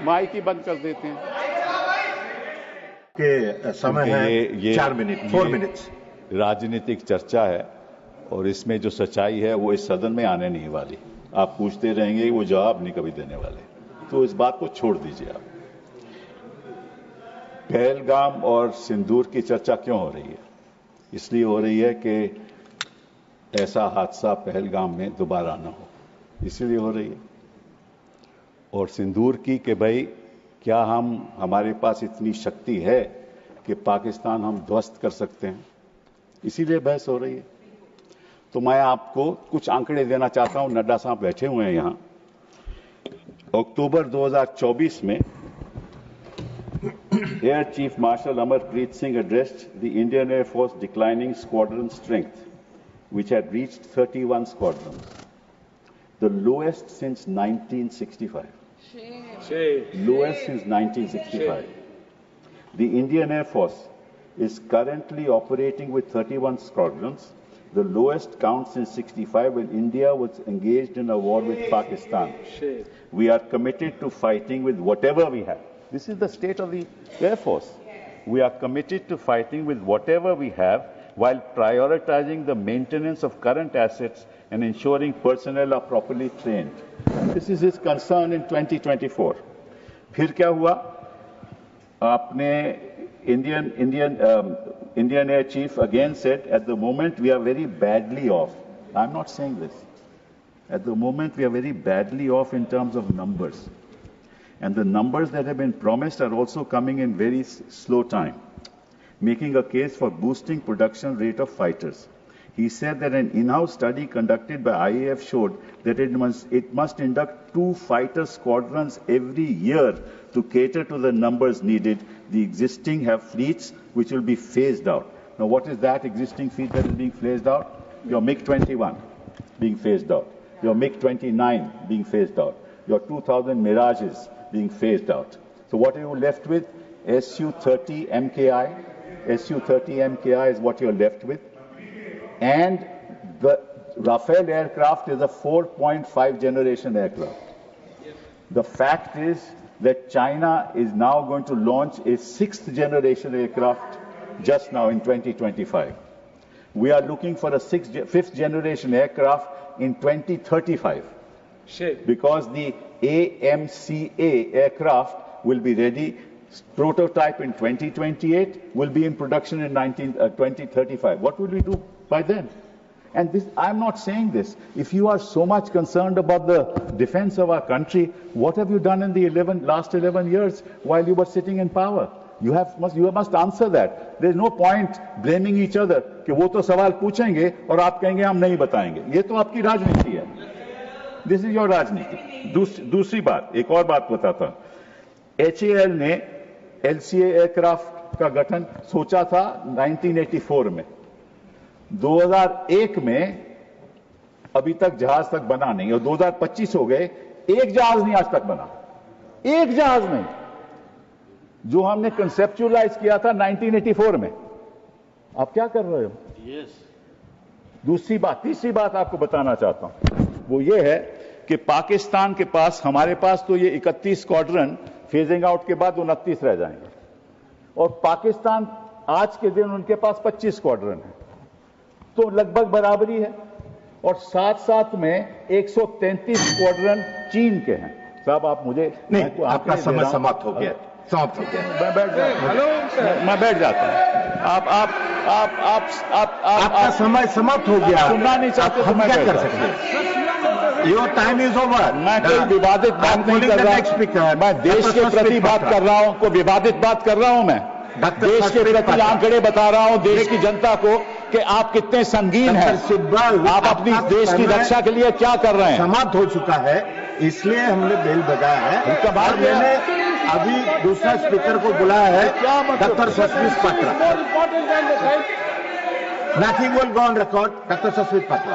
Mic ही बंद कर देते हैं कि समय है ये 4 मिनट 4 मिनट्स। राजनीतिक चर्चा है और इसमें जो सच्चाई है वो इस सदन में आने नहीं वाली। आप पूछते रहेंगे, वो जवाब नहीं कभी देने वाले, तो इस बात को छोड़ दीजिए आप। पहलगाम और सिंदूर की चर्चा क्यों हो रही है? इसलिए हो रही है कि ऐसा हादसा पहलगाम में दोबारा ना हो, इसलिए हो रही है। और सिंदूर की कि भाई क्या हमारे पास इतनी शक्ति है कि पाकिस्तान हम ध्वस्त कर सकते हैं, इसीलिए बहस हो रही है। तो मैं आपको कुछ आंकड़े देना चाहता हूं। नड्डा साहब बैठे हुए हैं यहां। अक्टूबर 2024 में air chief marshal Amarpreet Singh addressed the Indian Air Force declining squadron strength, which had reached 31 squadrons, the lowest since 1965. Lowest since 1965. The Indian Air Force is currently operating with 31 squadrons, the lowest count since 65 when India was engaged in a war with Pakistan. We are committed to fighting with whatever we have. This is the state of the Air Force. We are committed to fighting with whatever we have while prioritizing the maintenance of current assets and ensuring personnel are properly trained. This is his concern in 2024. फिर क्या हुआ? आपने Indian Air Chief again said, at the moment we are very badly off. I'm not saying this. At the moment we are very badly off in terms of numbers. And the numbers that have been promised are also coming in very slow time, making a case for boosting production rate of fighters. He said that an in-house study conducted by IAF showed that it must induct 2 fighter squadrons every year to cater to the numbers needed. The existing have fleets which will be phased out. Now, what is that existing fleet that is being phased out? Your MiG-21 being phased out. Your MiG-29 being phased out. Your 2000 Mirages being phased out. So what are you left with? Su-30 MKI. Su-30 MKI is what you're left with. And the Rafale aircraft is a 4.5 generation aircraft. The fact is that China is now going to launch a 6th generation aircraft just now in 2025. We are looking for a 5th generation aircraft in 2035. Because the AMCA aircraft will be ready, prototype in 2028, will be in production in 2035. What will we do by then? And this, I'm not saying this. If you are so much concerned about the defense of our country, what have you done in the last 11 years while you were sitting in power? You must answer that. There's no point blaming each other कि वो तो सवाल पूछेंगे और आप कहेंगे हम नहीं बताएंगे. ये तो आपकी राजनीति है. This is your राजनीति. दूसरी बात, एक और बात बताता हूं. HAL ने LCA एयरक्राफ्ट का गठन सोचा था 1984 में. 2001 में अभी तक जहाज तक बना नहीं और 2025 हो गए, एक जहाज नहीं आज तक बना. एक जहाज नहीं, जो हमने कंसेप्चुअलाइज किया था 1984 में. आप क्या कर रहे हो? दूसरी बात, तीसरी बात आपको बताना चाहता हूं, वो ये है कि पाकिस्तान के पास, हमारे पास तो ये 31 स्क्वाड्रन फेजिंग आउट के बाद 29 रह जाएंगे, और पाकिस्तान आज के दिन उनके पास 25 स्क्वाड्रन है, तो लगभग बराबरी है. और साथ साथ में 133 स्क्वाड्रन चीन के हैं. साहब आप मुझे नहीं, आपका समय समाप्त हो गया. समाप्त हो गया. मैं बैठ जाता हूं. आपका समय समाप्त हो गया. सुनना नहीं चाहते तो मैं क्या कर सकता हूं? Your time is over. मैं कोई विवादित बात नहीं कर रहा. मैं देश के प्रति बात कर रहा हूं, कोई विवादित बात कर रहा हूं. मैं देश के प्रति आंकड़े बता रहा हूं, देश की जनता को कि आप कितने संगीन हैं. आप अपनी देश की रक्षा के लिए क्या कर रहे हैं. समाप्त हो चुका है, इसलिए हमने बेल बजाया है. और मैंने अभी दूसरा स्पीकर को बुलाया है, doctor Sasmit Patra. Nothing will go on record. Doctor Sasmit Patra.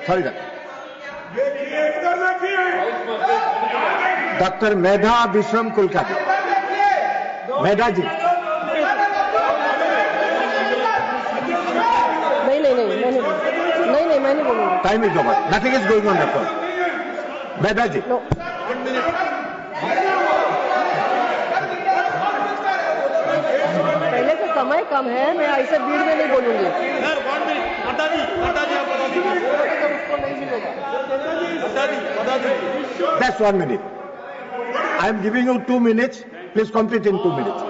Sorry doctor Medha Vishwam Kulkarni. Medha ji. नहीं, मैं नहीं बोलूंगी. Time is over, nothing is going on record. Mehta ji, पहले से समय कम है, मैं ऐसे भीड़ में नहीं बोलूंगी। उसको नहीं मिलेगा। that's 1 minute. I am giving you 2 minutes. Please complete in 2 minutes.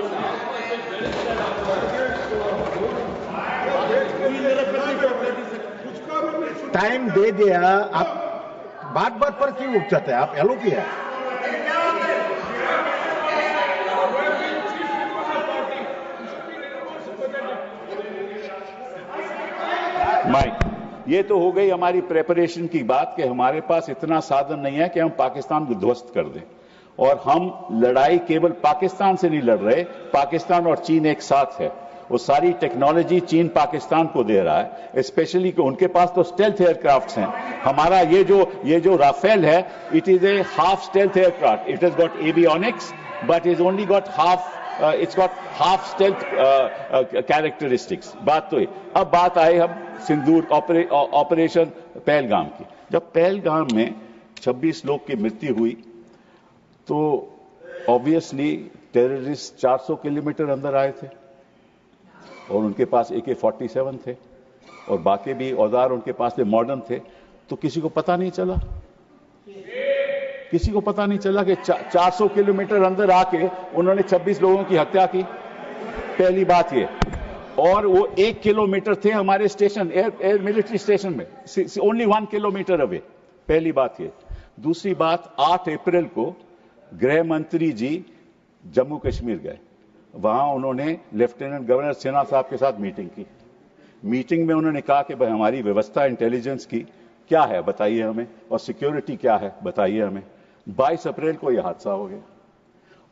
Time दे दिया, आप बात बात पर क्यों उठ जाते हैं? आप एलो किया। माइक, ये तो हो गई हमारी प्रेपरेशन की बात कि हमारे पास इतना साधन नहीं है कि हम पाकिस्तान को ध्वस्त कर दें। और हम लड़ाई केवल पाकिस्तान से नहीं लड़ रहे, पाकिस्तान और चीन एक साथ है। वो सारी टेक्नोलॉजी चीन पाकिस्तान को दे रहा है, स्पेशली कि उनके पास तो स्टेल्थ एयरक्राफ्ट्स हैं। हमारा ये जो राफेल है, it is a half stealth aircraft. It has got avionics but is only got it's got half stealth characteristics। बात तो है। अब बात आए हम सिंदूर ऑपरेशन पहलगाम की। जब पहलगाम में 26 लोग की मृत्यु हुई तो ऑब्वियसली टेररिस्ट 400 किलोमीटर अंदर आए थे और उनके पास AK-47 थे और बाकी भी औजार उनके पास में मॉडर्न थे। तो किसी को पता नहीं चला, किसी को पता नहीं चला कि 400 किलोमीटर अंदर आके उन्होंने 26 लोगों की हत्या की। पहली बात ये। और वो 1 किलोमीटर थे हमारे स्टेशन, एयर मिलिट्री स्टेशन में, ओनली 1 किलोमीटर अवे। पहली बात ये। दूसरी बात, 8 अप्रैल को गृह मंत्री जी जम्मू कश्मीर गए। वहां उन्होंने लेफ्टिनेंट गवर्नर सिन्हा साहब के साथ मीटिंग की। मीटिंग में उन्होंने कहा कि भाई हमारी व्यवस्था इंटेलिजेंस की क्या है बताइए हमें, और सिक्योरिटी क्या है बताइए हमें। 22 अप्रैल को यह हादसा हो गया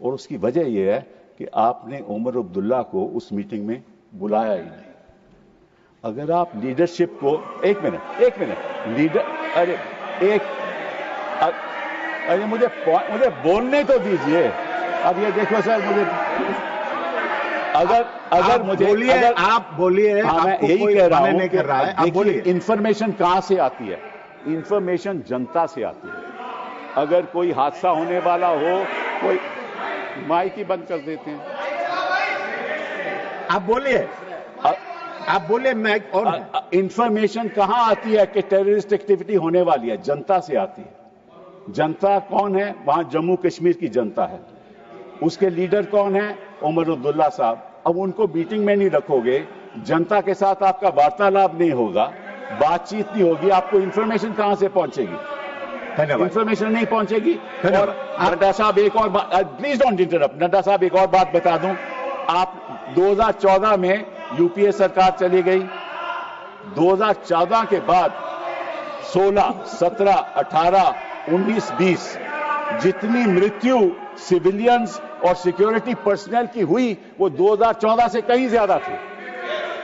और उसकी वजह यह है कि आपने उमर अब्दुल्ला को उस मीटिंग में बुलाया ही नहीं। अगर आप लीडरशिप को एक मिनट लीडर अरे मुझे बोलने तो दीजिए। अब ये देखो सर, मुझे अगर मुझे बोलिए, आप बोलिए। हाँ, मैं यही कह रहा हूं नहीं कर रहा है, आप बोलिए। इंफॉर्मेशन कहां से आती है? इंफॉर्मेशन जनता से आती है। अगर कोई हादसा होने वाला हो, कोई माइक ही बंद कर देते हैं। आप बोलिए, आप बोलिए। Mic on. इंफॉर्मेशन कहां आती है कि टेररिस्ट एक्टिविटी होने वाली है? जनता से आती है। जनता कौन है? वहां जम्मू कश्मीर की जनता है। उसके लीडर कौन है? उमर अब्दुल्ला साहब। अब उनको मीटिंग में नहीं रखोगे, जनता के साथ आपका वार्तालाप नहीं होगा, बातचीत नहीं होगी, आपको इंफॉर्मेशन कहां से पहुंचेगी? इंफॉर्मेशन नहीं पहुंचेगी। और नड्डा साहब एक और बात, प्लीज डोंट इंटरप्ट। नड्डा साहब एक और बात बता दूं, आप 2014 में यूपीए सरकार चली गई। 2014 के बाद 16, 17, 18, 19, 20 जितनी मृत्यु सिविलियंस और सिक्योरिटी पर्सनल की हुई वो 2014 से कहीं ज्यादा थी।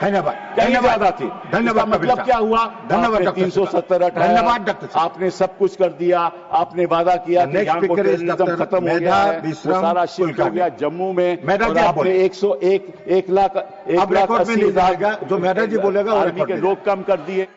धन्यवाद। कहीं ज्यादा थी। धन्यवाद। मतलब क्या हुआ? धन्यवाद। 370 धन्यवाद डॉक्टर साहब। आपने सब कुछ कर दिया। आपने वादा किया कि यहाँ को टेररिज्म खत्म हो गया है, वो सारा शिफ्ट हो गया जम्मू में। और आपने 101 लाख 80,000 जो मेहता जी बोलेगा आर्मी के लोग कम कर दिए।